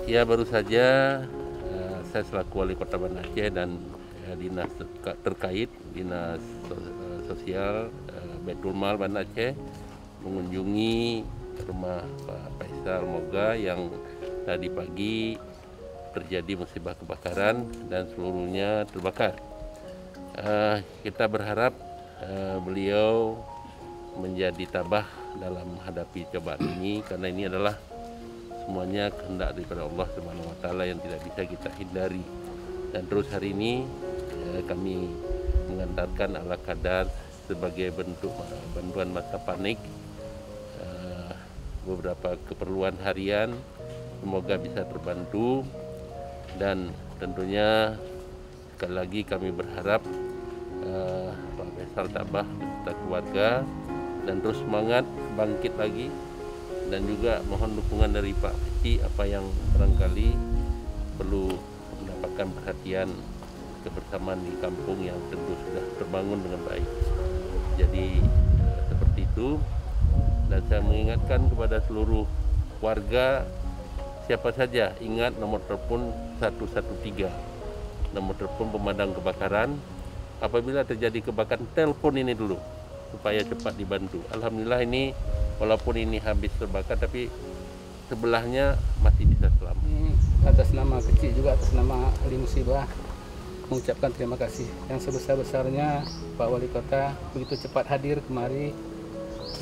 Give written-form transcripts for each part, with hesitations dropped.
Ya, baru saja saya selaku Wali Kota Banda Aceh dan dinas terkait, dinas sosial Baitul Mal Banda Aceh mengunjungi rumah Pak Faisal Moga yang tadi pagi terjadi musibah kebakaran dan seluruhnya terbakar. Kita berharap beliau menjadi tabah dalam menghadapi cobaan ini, karena ini adalah semuanya kehendak daripada Allah Subhanahu wa Ta'ala yang tidak bisa kita hindari. Dan terus hari ini kami mengantarkan ala kadar sebagai bentuk bantuan masa panik beberapa keperluan harian, semoga bisa terbantu. Dan tentunya sekali lagi kami berharap Pak Faisal tabah beserta keluarga dan terus semangat bangkit lagi, dan juga mohon dukungan dari Pak Feci apa yang barangkali perlu mendapatkan perhatian kebersamaan di kampung yang tentu sudah terbangun dengan baik. Jadi seperti itu, dan saya mengingatkan kepada seluruh warga, siapa saja ingat nomor telepon 113, nomor telepon pemadam kebakaran. Apabila terjadi kebakaran, telepon ini dulu supaya cepat dibantu. Alhamdulillah ini walaupun ini habis terbakar, tapi sebelahnya masih bisa selamat. Atas nama kecil juga, atas nama ahli musibah, mengucapkan terima kasih yang sebesar-besarnya Pak Wali Kota begitu cepat hadir kemari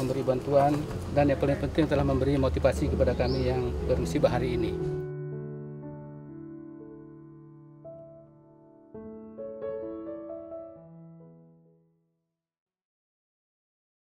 memberi bantuan, dan yang paling penting telah memberi motivasi kepada kami yang bermusibah hari ini.